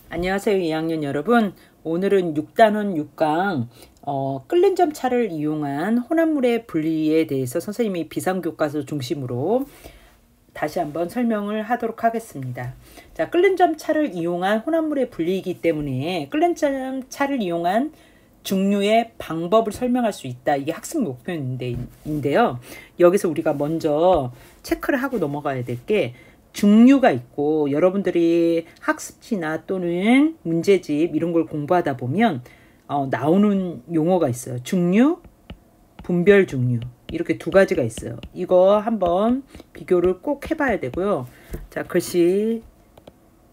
안녕하세요 2학년 여러분. 오늘은 6단원 6강 끓는 점차를 이용한 혼합물의 분리에 대해서 선생님이 비상교과서 중심으로 다시 한번 설명을 하도록 하겠습니다. 자, 끓는 점차를 이용한 혼합물의 분리이기 때문에 끓는 점차를 이용한 중류의 방법을 설명할 수 있다. 이게 학습 목표인데요. 여기서 우리가 먼저 체크를 하고 넘어가야 될 게 중류가 있고, 여러분들이 학습지나 또는 문제집 이런 걸 공부하다 보면 나오는 용어가 있어요. 중류, 분별 중류, 이렇게 두 가지가 있어요. 이거 한번 비교를 꼭 해봐야 되고요. 자, 글씨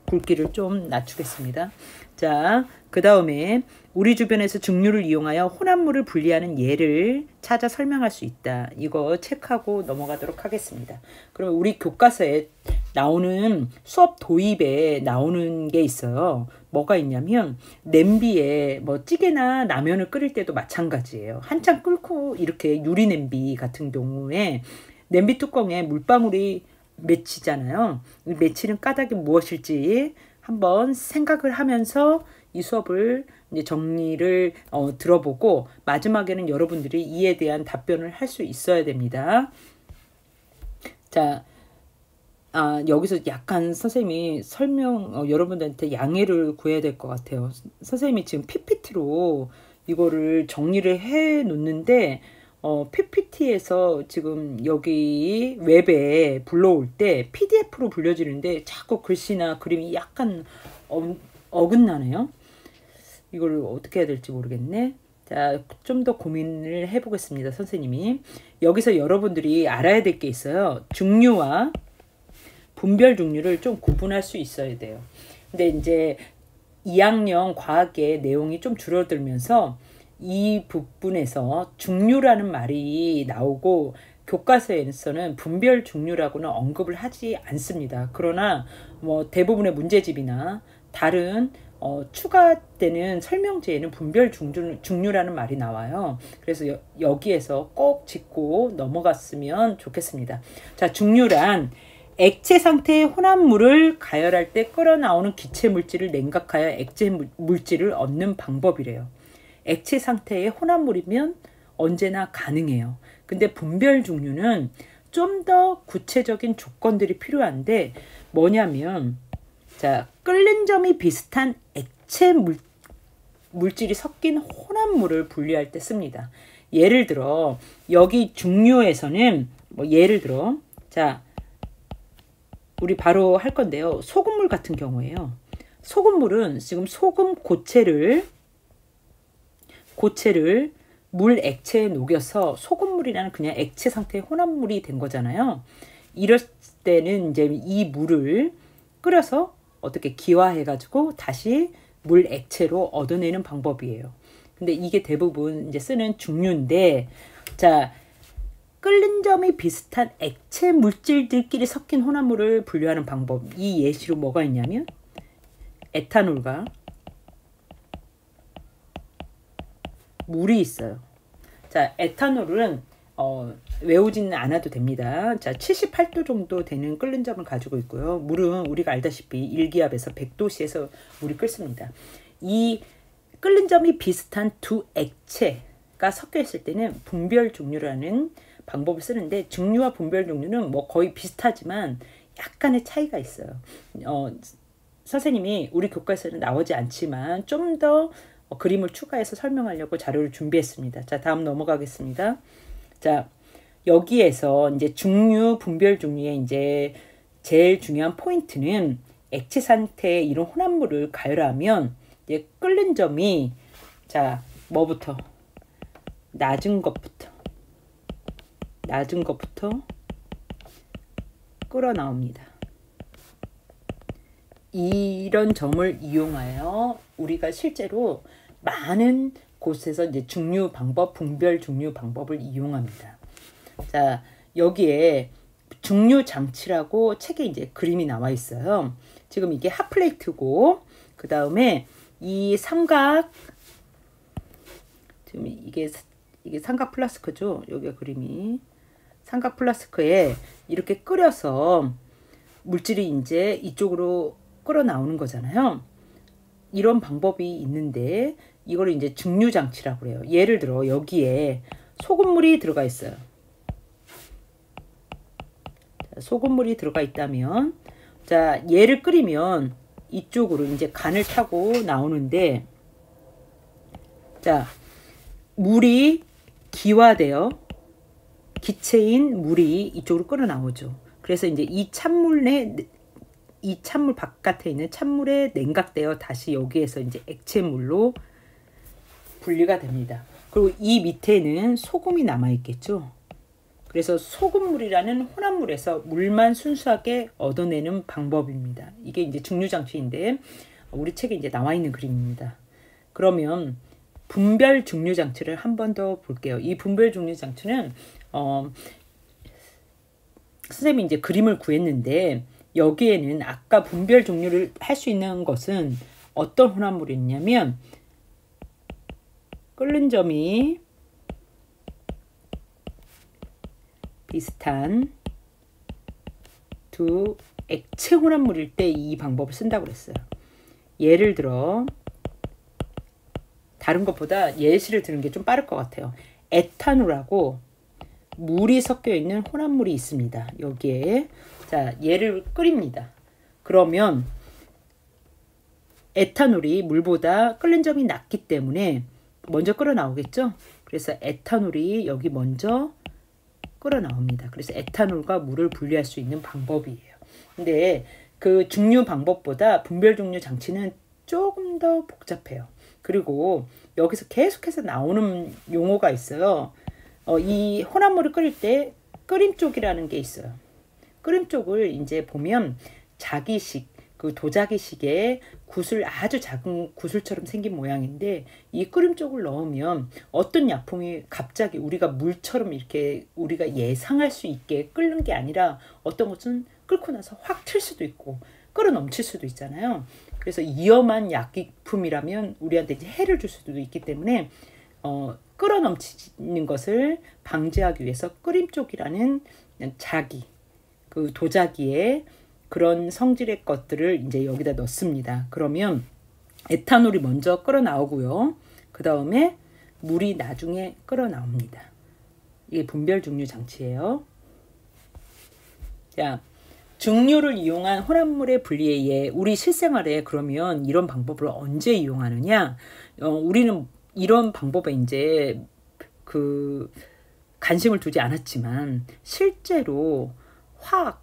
굵기를 좀 낮추겠습니다. 자, 그 다음에 우리 주변에서 중류를 이용하여 혼합물을 분리하는 예를 찾아 설명할 수 있다. 이거 체크하고 넘어가도록 하겠습니다. 그러면 우리 교과서에 나오는 수업 도입에 나오는 게 있어요. 뭐가 있냐면 냄비에 뭐 찌개나 라면을 끓일 때도 마찬가지예요. 한참 끓고 이렇게 유리 냄비 같은 경우에 냄비 뚜껑에 물방울이 맺히잖아요. 이 맺히는 까닭이 무엇일지 한번 생각을 하면서 이 수업을 이제 정리를 들어보고 마지막에는 여러분들이 이에 대한 답변을 할 수 있어야 됩니다. 자, 여기서 약간 선생님이 여러분들한테 양해를 구해야 될 것 같아요. 선생님이 지금 PPT로 이거를 정리를 해 놓는데 PPT에서 지금 여기 웹에 불러올 때 PDF로 불려지는데 자꾸 글씨나 그림이 약간 어긋나네요. 이걸 어떻게 해야 될지 모르겠네. 자, 좀 더 고민을 해보겠습니다. 선생님이. 여기서 여러분들이 알아야 될 게 있어요. 중류와 분별 중류를 좀 구분할 수 있어야 돼요. 근데 이제 2학년 과학의 내용이 좀 줄어들면서 이 부분에서 중류라는 말이 나오고 교과서에서는 분별 중류라고는 언급을 하지 않습니다. 그러나 뭐 대부분의 문제집이나 다른 추가되는 설명지에는 분별 중류라는 말이 나와요. 그래서 여기에서 꼭 짚고 넘어갔으면 좋겠습니다. 자, 중류란 액체 상태의 혼합물을 가열할 때 끓어나오는 기체 물질을 냉각하여 액체 물질을 얻는 방법이래요. 액체 상태의 혼합물이면 언제나 가능해요. 근데 분별 중류는 좀 더 구체적인 조건들이 필요한데 뭐냐면, 자, 끓는 점이 비슷한 액체 물질이 섞인 혼합물을 분리할 때 씁니다. 예를 들어 여기 중류에서는 예를 들어, 자, 우리 바로 할 건데요. 소금물 같은 경우에요. 소금물은 지금 소금 고체를 물 액체에 녹여서 소금물이라는 그냥 액체 상태의 혼합물이 된 거잖아요. 이럴 때는 이제 이 물을 끓여서 어떻게 기화해가지고 다시 물 액체로 얻어내는 방법이에요. 근데 이게 대부분 이제 쓰는 중류인데, 자, 끓는 점이 비슷한 액체 물질들끼리 섞인 혼합물을 분류하는 방법. 이 예시로 뭐가 있냐면 에탄올과 물이 있어요. 자, 에탄올은 외우지는 않아도 됩니다. 자, 78도 정도 되는 끓는 점을 가지고 있고요. 물은 우리가 알다시피 1기압에서 100도씨에서 물이 끓습니다. 이 끓는 점이 비슷한 두 액체가 섞여 있을 때는 분별 중류라는 방법을 쓰는데, 중류와 분별 중류는 뭐 거의 비슷하지만 약간의 차이가 있어요. 선생님이 우리 교과서에는 나오지 않지만 좀 더 그림을 추가해서 설명하려고 자료를 준비했습니다. 자, 다음 넘어가겠습니다. 자, 여기에서 이제 중류, 분별 중류의 이제 제일 중요한 포인트는 액체 상태의 이런 혼합물을 가열하면 이제 끓는 점이, 자, 뭐부터? 낮은 것부터 끓어 나옵니다. 이런 점을 이용하여 우리가 실제로 많은 곳에서 이제 중류 방법, 분별 중류 방법을 이용합니다. 자, 여기에 중류 장치라고 책에 이제 그림이 나와 있어요. 지금 이게 핫플레이트고, 그 다음에 이 삼각, 지금 이게 삼각 플라스크죠. 여기가 그림이 삼각 플라스크에 이렇게 끓여서 물질이 이제 이쪽으로 끓어 나오는 거잖아요. 이런 방법이 있는데 이걸 이제 증류장치라고 그래요. 예를 들어 여기에 소금물이 들어가 있어요. 자, 소금물이 들어가 있다면 자, 얘를 끓이면 이쪽으로 이제 간을 타고 나오는데 자, 물이 기화되어 기체인 물이 이쪽으로 끓어 나오죠. 그래서 이제 이 찬물 바깥에 있는 찬물에 냉각되어 다시 여기에서 이제 액체물로 분리가 됩니다. 그리고 이 밑에는 소금이 남아 있겠죠. 그래서 소금물이라는 혼합물에서 물만 순수하게 얻어내는 방법입니다. 이게 이제 증류장치인데 우리 책에 이제 나와 있는 그림입니다. 그러면 분별 증류장치를 한 번 더 볼게요. 이 분별 증류장치는 선생님이 이제 그림을 구했는데 여기에는 아까 분별 종류를 할 수 있는 것은 어떤 혼합물이 있냐면 끓는 점이 비슷한 두 액체 혼합물일 때 이 방법을 쓴다고 그랬어요. 예를 들어 다른 것보다 예시를 드는 게 좀 빠를 것 같아요. 에탄올하고 물이 섞여 있는 혼합물이 있습니다. 여기에 자, 얘를 끓입니다. 그러면 에탄올이 물보다 끓는 점이 낮기 때문에 먼저 끓어 나오겠죠? 그래서 에탄올이 여기 먼저 끓어 나옵니다. 그래서 에탄올과 물을 분리할 수 있는 방법이에요. 근데 그 증류 방법보다 분별 증류 장치는 조금 더 복잡해요. 그리고 여기서 계속해서 나오는 용어가 있어요. 이 혼합물을 끓일 때 끓임쪽이라는 게 있어요. 끓임쪽을 이제 보면 자기식, 그 도자기식의 구슬, 아주 작은 구슬처럼 생긴 모양인데 이 끓임쪽을 넣으면 어떤 약품이 갑자기 우리가 물처럼 이렇게 우리가 예상할 수 있게 끓는 게 아니라 어떤 것은 끓고 나서 확 튈 수도 있고 끓어 넘칠 수도 있잖아요. 그래서 위험한 약품이라면 우리한테 이제 해를 줄 수도 있기 때문에 끓어 넘치는 것을 방지하기 위해서 끓임쪽이라는 자기, 그 도자기의 그런 성질의 것들을 이제 여기다 넣습니다. 그러면 에탄올이 먼저 끓어 나오고요. 그 다음에 물이 나중에 끓어 나옵니다. 이게 분별 증류 장치예요. 자, 증류를 이용한 혼합물의 분리의 예, 우리 실생활에 그러면 이런 방법을 언제 이용하느냐? 우리는 이런 방법에 이제 그 관심을 두지 않았지만 실제로 화학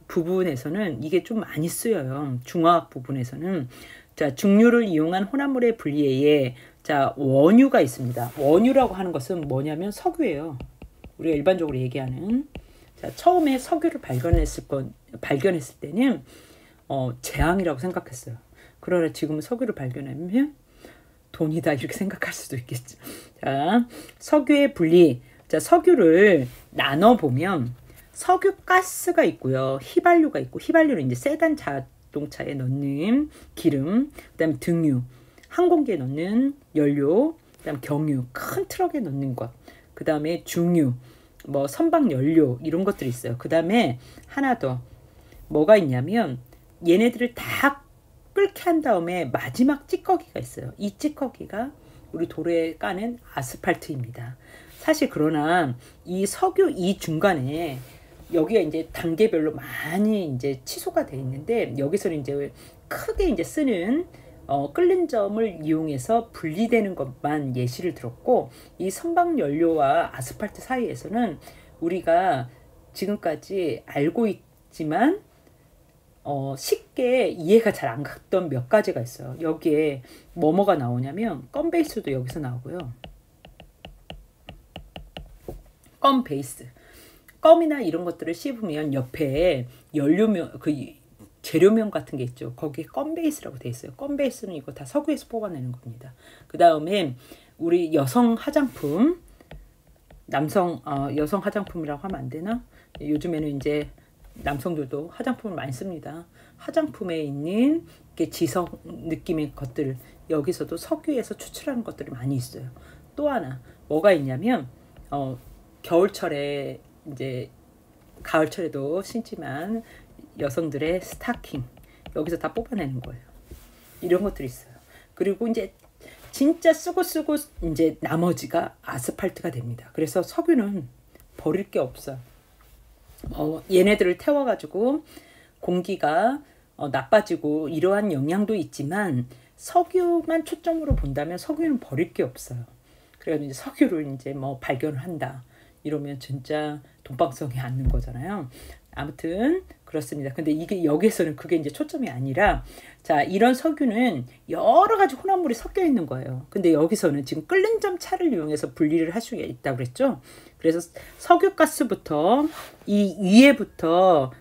부분에서는 이게 좀 많이 쓰여요. 중화학 부분에서는. 자, 증류를 이용한 혼합물의 분리에 자, 원유가 있습니다. 원유라고 하는 것은 뭐냐면 석유예요. 우리가 일반적으로 얘기하는. 자, 처음에 석유를 발견했을 때는 재앙이라고 생각했어요. 그러나 지금은 석유를 발견하면 돈이다 이렇게 생각할 수도 있겠죠. 자, 석유의 분리. 자, 석유를 나눠 보면 석유 가스가 있고요. 휘발유가 있고, 휘발유는 이제 세단 자동차에 넣는 기름, 그다음에 등유, 항공기에 넣는 연료, 그다음 경유, 큰 트럭에 넣는 것, 그다음에 중유, 뭐 선박 연료 이런 것들이 있어요. 그다음에 하나 더 뭐가 있냐면 얘네들을 다 끓게 한 다음에 마지막 찌꺼기가 있어요. 이 찌꺼기가 우리 도로에 까는 아스팔트입니다. 사실 그러나 이 석유 이 중간에 여기가 이제 단계별로 많이 이제 치소가 돼 있는데 여기서는 이제 크게 이제 쓰는 끓는 점을 이용해서 분리되는 것만 예시를 들었고 이 선박 연료와 아스팔트 사이에서는 우리가 지금까지 알고 있지만 쉽게 이해가 잘 안 갔던 몇 가지가 있어요. 여기에 뭐가 나오냐면 껌 베이스도 여기서 나오고요. 껌 베이스. 껌이나 이런 것들을 씹으면 옆에 연료면 그 재료면 같은 게 있죠. 거기에 껌 베이스라고 돼 있어요. 껌 베이스는 이거 다 석유에서 뽑아내는 겁니다. 그 다음에 우리 여성 화장품, 여성 화장품이라고 하면 안 되나? 요즘에는 이제 남성들도 화장품을 많이 씁니다. 화장품에 있는 지성 느낌의 것들 여기서도 석유에서 추출하는 것들이 많이 있어요. 또 하나 뭐가 있냐면 겨울철에 이제 가을철에도 신지만 여성들의 스타킹 여기서 다 뽑아내는 거예요. 이런 것들이 있어요. 그리고 이제 진짜 쓰고 이제 나머지가 아스팔트가 됩니다. 그래서 석유는 버릴 게 없어요. 얘네들을 태워가지고 공기가 나빠지고 이러한 영향도 있지만 석유만 초점으로 본다면 석유는 버릴 게 없어요. 그래서 이제 석유를 이제 뭐 발견을 한다 이러면 진짜 돈방석에 앉는 거잖아요. 아무튼 그렇습니다. 근데 이게 여기에서는 그게 이제 초점이 아니라 자, 이런 석유는 여러 가지 혼합물이 섞여 있는 거예요. 근데 여기서는 지금 끓는 점 차를 이용해서 분리를 할 수가 있다고 그랬죠. 그래서 석유가스부터 이 위에부터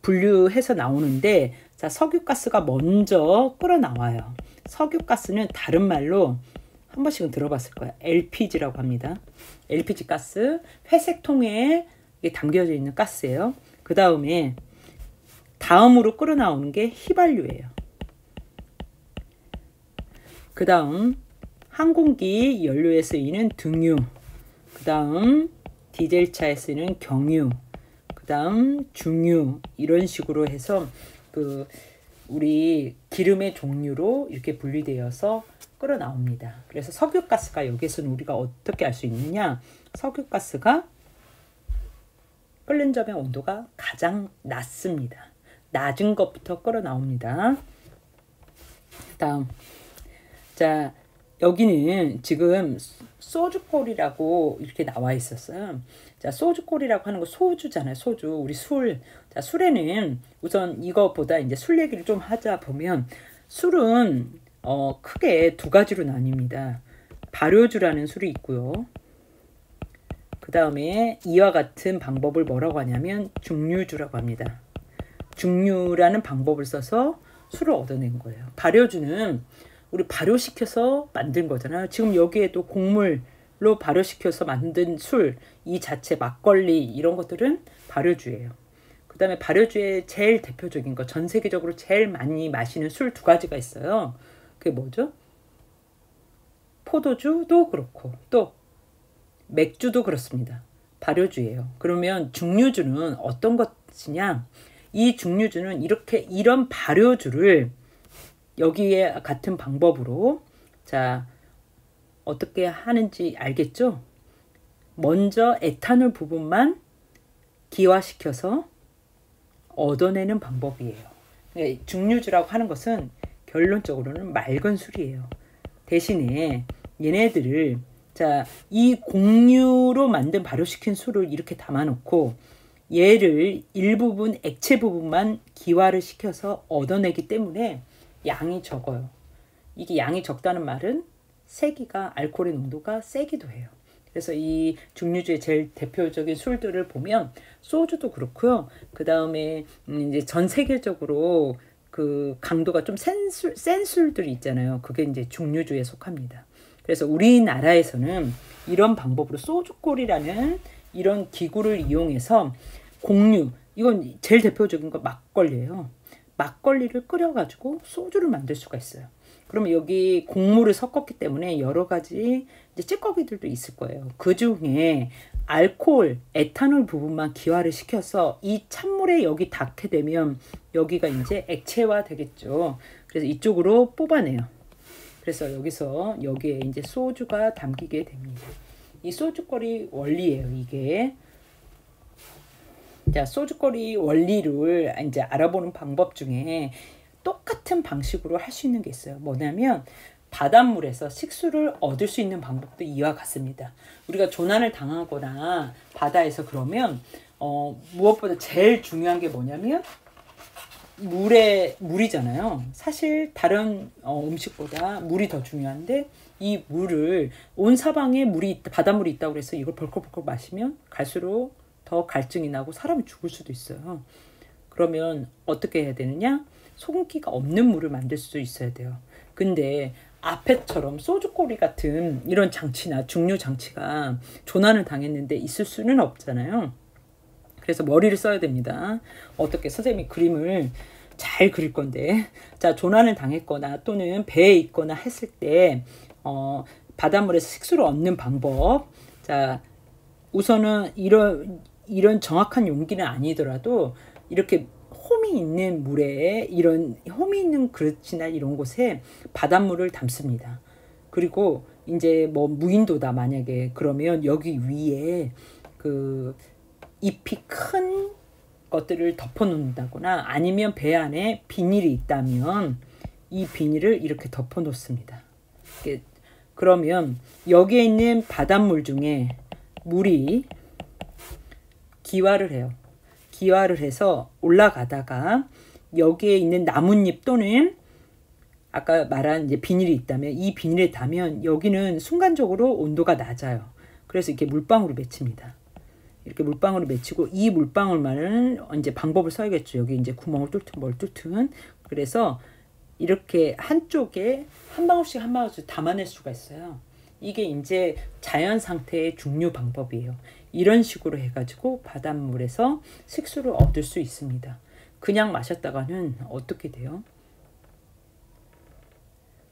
분류해서 나오는데 자, 석유가스가 먼저 끓어 나와요. 석유가스는 다른 말로 한 번씩은 들어봤을 거야. LPG라고 합니다. LPG 가스, 회색 통에 담겨져 있는 가스예요. 그 다음에 다음으로 끓어 나오는 게 휘발유예요. 그 다음 항공기 연료에 쓰이는 등유, 그 다음 디젤차에 쓰이는 경유, 그 다음 중유, 이런 식으로 해서 우리 기름의 종류로 이렇게 분리되어서 끓어 나옵니다. 그래서 석유가스가 여기서는 우리가 어떻게 알 수 있느냐? 석유가스가 끓는 점의 온도가 가장 낮습니다. 낮은 것부터 끓어 나옵니다. 다음, 자, 여기는 지금 소주골이라고 이렇게 나와 있었어요. 자, 소주골이라고 하는 거 소주잖아요. 소주, 우리 술. 자, 술에는 우선 이거보다 이제 술 얘기를 좀 하자 보면 술은 크게 두 가지로 나뉩니다. 발효주라는 술이 있고요. 그 다음에 이와 같은 방법을 뭐라고 하냐면 증류주라고 합니다. 증류라는 방법을 써서 술을 얻어낸 거예요. 발효주는 우리 발효시켜서 만든 거잖아요. 지금 여기에도 곡물로 발효시켜서 만든 술, 이 자체 막걸리 이런 것들은 발효주예요. 그 다음에 발효주의 제일 대표적인 거, 전 세계적으로 제일 많이 마시는 술 두 가지가 있어요. 그게 뭐죠? 포도주도 그렇고 또 맥주도 그렇습니다. 발효주예요. 그러면 증류주는 어떤 것이냐? 이 증류주는 이런 발효주를 여기에 같은 방법으로 자 어떻게 하는지 알겠죠? 먼저 에탄올 부분만 기화시켜서 얻어내는 방법이에요. 증류주라고 하는 것은 결론적으로는 맑은 술이에요. 대신에 얘네들을 자, 이 곡류로 만든 발효시킨 술을 이렇게 담아놓고 얘를 일부분 액체 부분만 기화를 시켜서 얻어내기 때문에 양이 적어요. 이게 양이 적다는 말은 세기가 알코올의 농도가 세기도 해요. 그래서 이 증류주의 제일 대표적인 술들을 보면 소주도 그렇고요. 그 다음에 이제 전 세계적으로 그 강도가 좀 센 술들이 있잖아요. 그게 이제 증류주에 속합니다. 그래서 우리나라에서는 이런 방법으로 소주골이라는 이런 기구를 이용해서 곡류, 이건 제일 대표적인 거 막걸리예요. 막걸리를 끓여가지고 소주를 만들 수가 있어요. 그러면 여기 곡물을 섞었기 때문에 여러 가지 이제 찌꺼기들도 있을 거예요. 그 중에 알코올, 에탄올 부분만 기화를 시켜서 이 찬물에 여기 닿게 되면 여기가 이제 액체화 되겠죠. 그래서 이쪽으로 뽑아내요. 그래서 여기에 이제 소주가 담기게 됩니다. 이 소주거리 원리예요, 이게. 자, 소주거리 원리를 이제 알아보는 방법 중에 똑같은 방식으로 할 수 있는 게 있어요. 뭐냐면 바닷물에서 식수를 얻을 수 있는 방법도 이와 같습니다. 우리가 조난을 당하거나 바다에서 그러면 무엇보다 제일 중요한 게 뭐냐면 물이잖아요. 사실 다른 음식보다 물이 더 중요한데 이 물을 온 사방에 바닷물이 있다고 해서 이걸 벌컥벌컥 마시면 갈수록 더 갈증이 나고 사람이 죽을 수도 있어요. 그러면 어떻게 해야 되느냐? 소금기가 없는 물을 만들 수 있어야 돼요. 근데 앞에처럼 소주꼬리 같은 이런 장치나 증류 장치가 조난을 당했는데 있을 수는 없잖아요. 그래서 머리를 써야 됩니다. 어떻게 선생님이 그림을 잘 그릴 건데, 자, 조난을 당했거나 또는 배에 있거나 했을 때 바닷물에서 식수를 얻는 방법. 자, 우선은 이런 정확한 용기는 아니더라도 이렇게 홈이 있는 물에, 이런 홈이 있는 그릇이나 이런 곳에 바닷물을 담습니다. 그리고 이제 뭐 무인도다 만약에, 그러면 여기 위에 그 잎이 큰 것들을 덮어 놓는다거나, 아니면 배 안에 비닐이 있다면 이 비닐을 이렇게 덮어 놓습니다. 그러면 여기에 있는 바닷물 중에 물이 기화를 해요. 기화를 해서 올라가다가 여기에 있는 나뭇잎 또는 아까 말한 이제 비닐이 있다면, 이 비닐에 닿으면 여기는 순간적으로 온도가 낮아요. 그래서 이렇게 물방울을 맺힙니다. 이렇게 물방울을 맺히고, 이 물방울만은 이제 방법을 써야겠죠. 여기 이제 구멍을 뚫든 뭘 뚫든. 그래서 이렇게 한쪽에 한 방울씩 한 방울씩 담아낼 수가 있어요. 이게 이제 자연 상태의 중류 방법이에요. 이런 식으로 해가지고 바닷물에서 색소를 얻을 수 있습니다. 그냥 마셨다가는 어떻게 돼요?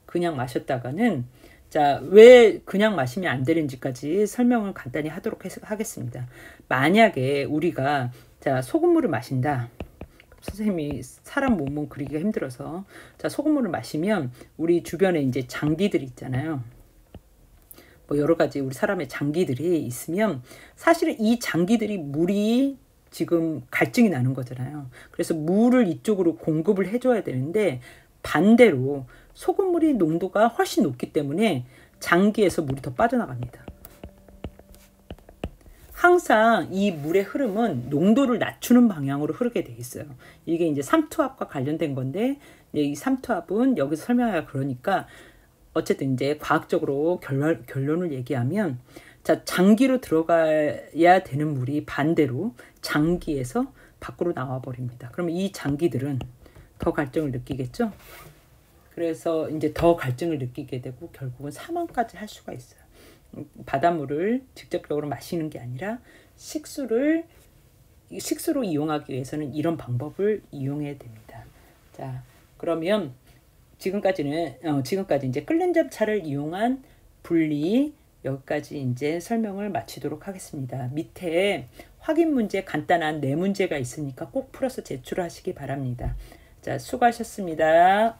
그냥 마셨다가는, 자, 왜 그냥 마시면 안 되는지까지 설명을 간단히 하도록 하겠습니다. 만약에 우리가, 자, 소금물을 마신다. 선생님이 사람 몸은 그리기가 힘들어서, 자, 소금물을 마시면 우리 주변에 이제 장기들이 있잖아요. 뭐 여러 가지 우리 사람의 장기들이 있으면 사실은 이 장기들이 물이 지금 갈증이 나는 거잖아요. 그래서 물을 이쪽으로 공급을 해줘야 되는데, 반대로 소금물이 농도가 훨씬 높기 때문에 장기에서 물이 더 빠져나갑니다. 항상 이 물의 흐름은 농도를 낮추는 방향으로 흐르게 돼 있어요. 이게 이제 삼투압과 관련된 건데, 이 삼투압은 여기서 설명하기가 그러니까, 어쨌든 이제 과학적으로 결론을 얘기하면, 자, 장기로 들어가야 되는 물이 반대로 장기에서 밖으로 나와 버립니다. 그러면 이 장기들은 더 갈증을 느끼겠죠? 그래서 이제 더 갈증을 느끼게 되고 결국은 사망까지 할 수가 있어요. 바닷물을 직접적으로 마시는 게 아니라 식수로 이용하기 위해서는 이런 방법을 이용해야 됩니다. 자, 그러면 지금까지 이제 끓는 잡차를 이용한 분리, 여기까지 이제 설명을 마치도록 하겠습니다. 밑에 확인 문제, 간단한 4문제가 있으니까 꼭 풀어서 제출하시기 바랍니다. 자, 수고하셨습니다.